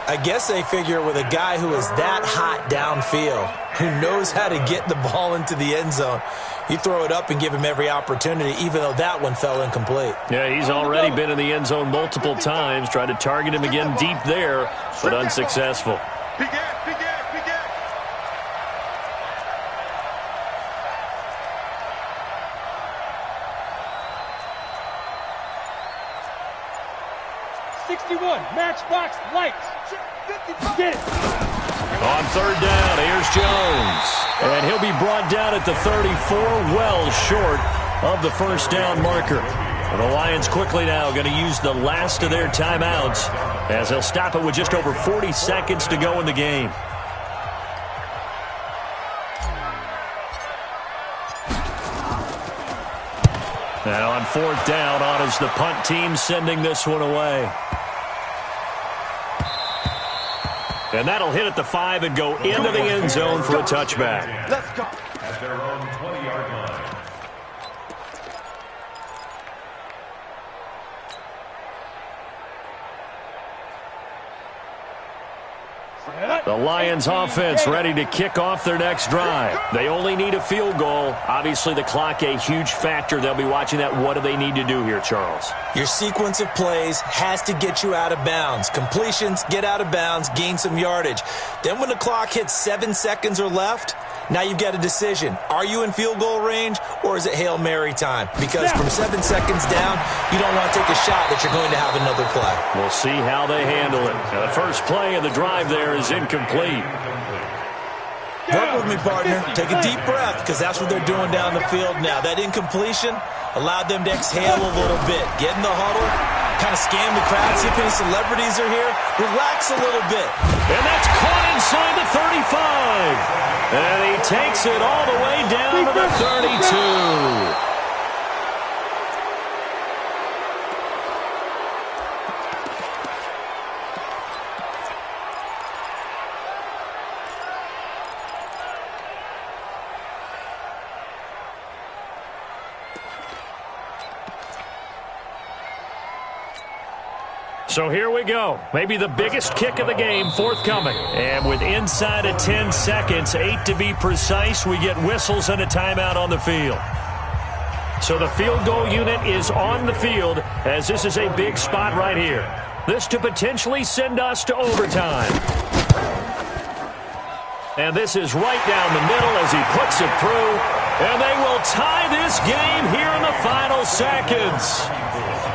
I guess they figure with a guy who is that hot downfield, who knows how to get the ball into the end zone, you throw it up and give him every opportunity, even though that one fell incomplete. Yeah, he's already been in the end zone multiple times. Tried to target him again deep there, but unsuccessful. Big Ed. 61, matchbox lights. Get it. On 3rd down, here's Jones. And he'll be brought down at the 34, well short of the first down marker. And the Lions quickly now going to use the last of their timeouts as they'll stop it with just over 40 seconds to go in the game. Now on 4th down, on is the punt team sending this one away. And that'll hit at the 5 and go into the end zone for a touchback. Let's go. At their own 20-yard line. The Lions offense ready to kick off their next drive. They only need a field goal. Obviously, the clock a huge factor. They'll be watching that. What do they need to do here, Charles? Your sequence of plays has to get you out of bounds. Completions, get out of bounds, gain some yardage. Then when the clock hits 7 seconds or left, now you've got a decision. Are you in field goal range, or is it Hail Mary time? Because from 7 seconds down, you don't want to take a shot that you're going to have another play. We'll see how they handle it. Now, the first play of the drive there is incomplete. Work with me, partner. Take a deep breath, because that's what they're doing down the field now. That incompletion allowed them to exhale a little bit. Get in the huddle, kind of scan the crowd, see if any celebrities are here. Relax a little bit. And that's caught inside the 35. And he takes it all the way down to the 32. So here we go. Maybe the biggest kick of the game forthcoming. And with inside of 10 seconds, 8 to be precise, we get whistles and a timeout on the field. So the field goal unit is on the field as this is a big spot right here. This to potentially send us to overtime. And this is right down the middle as he puts it through. And they will tie this game here in the final seconds.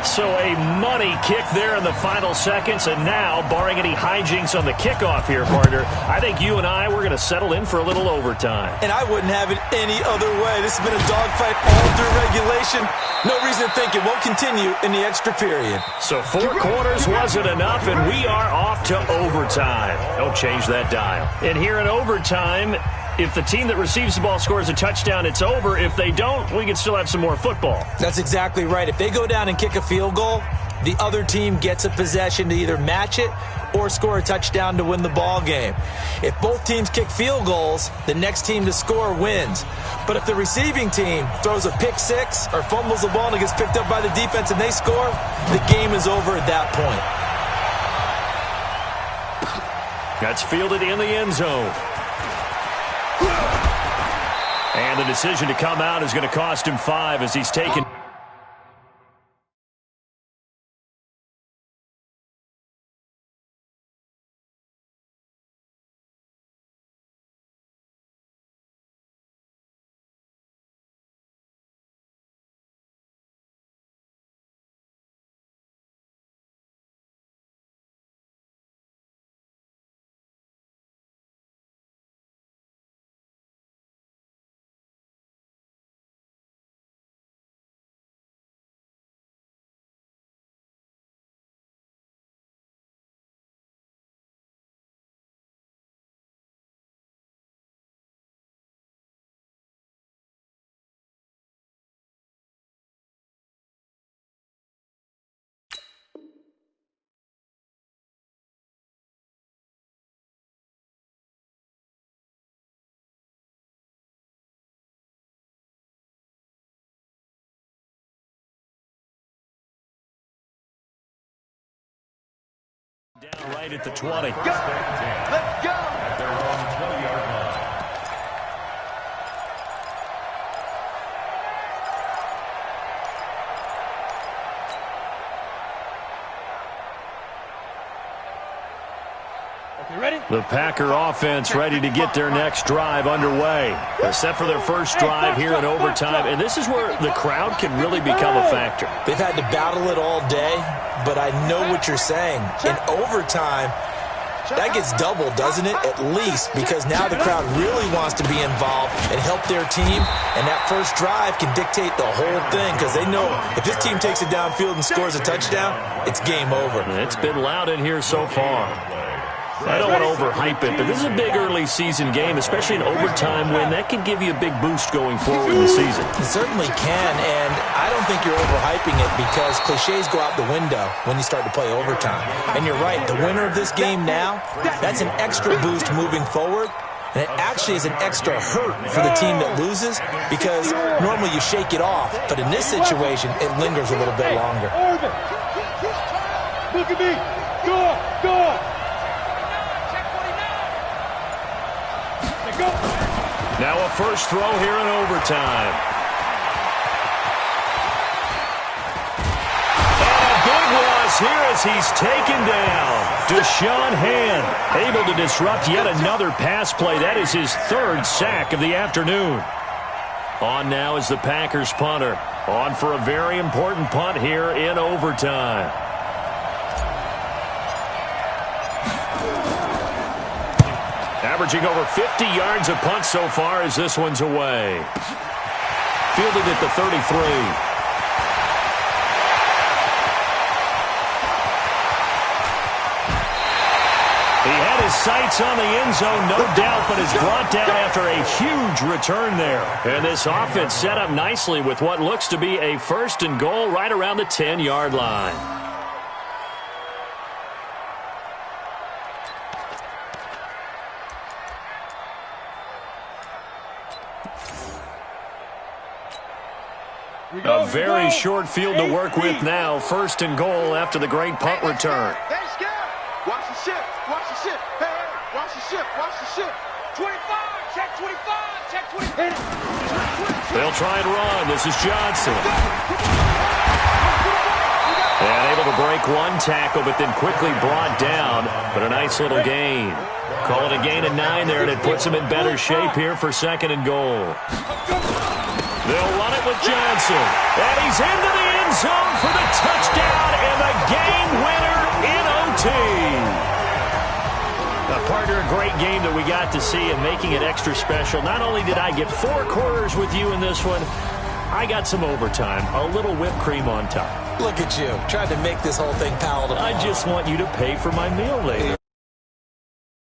So a money kick there in the final seconds, and now, barring any hijinks on the kickoff here, partner, I think you and I, we're going to settle in for a little overtime. And I wouldn't have it any other way. This has been a dogfight all through regulation. No reason to think it won't continue in the extra period. So 4 quarters wasn't enough, and we are off to overtime. Don't change that dial. And here in overtime, if the team that receives the ball scores a touchdown, it's over. If they don't, we can still have some more football. That's exactly right. If they go down and kick a field goal, the other team gets a possession to either match it or score a touchdown to win the ball game. If both teams kick field goals, the next team to score wins. But if the receiving team throws a pick six or fumbles the ball and it gets picked up by the defense and they score, the game is over at that point. That's fielded in the end zone. And the decision to come out is going to cost him 5 as he's taken. Down right at the 20. Go. Let's go. At their own 20-yard line. Okay, ready? The Packer offense ready to get their next drive underway. They're set for their first drive here in overtime, and this is where the crowd can really become a factor. They've had to battle it all day, but I know what you're saying. In overtime, that gets doubled, doesn't it? At least, because now the crowd really wants to be involved and help their team, and that first drive can dictate the whole thing because they know if this team takes it downfield and scores a touchdown, it's game over. It's been loud in here so far. I don't want to overhype it, but this is a big early season game, especially an overtime win. That can give you a big boost going forward in the season. It certainly can, and I don't think you're overhyping it because cliches go out the window when you start to play overtime. And you're right, the winner of this game now, that's an extra boost moving forward, and it actually is an extra hurt for the team that loses because normally you shake it off, but in this situation, it lingers a little bit longer. Look at me. Go on. Go on. Now a first throw here in overtime. And a big loss here as he's taken down. Deshaun Hand able to disrupt yet another pass play. That is his 3rd sack of the afternoon. On now is the Packers punter. On for a very important punt here in overtime. Averaging over 50 yards a punt so far as this one's away. Fielded at the 33. He had his sights on the end zone, no doubt, but is brought down after a huge return there. And this offense set up nicely with what looks to be a 1st and goal right around the 10-yard line. A very short field to work with now. 1st and goal after the great punt return. Hey, Scott. Watch the ship. Watch the ship. Hey, watch the ship. Watch the ship. 25. Check 25. Check 25. They'll try and run. This is Johnson. And able to break one tackle, but then quickly brought down. But a nice little gain. Call it a gain of 9 there, and it puts him in better shape here for 2nd and goal. They'll run it with Johnson. And he's into the end zone for the touchdown and the game winner in OT. Now, partner, a great game that we got to see and making it extra special. Not only did I get 4 quarters with you in this one, I got some overtime, a little whipped cream on top. Look at you, trying to make this whole thing palatable. I just want you to pay for my meal later.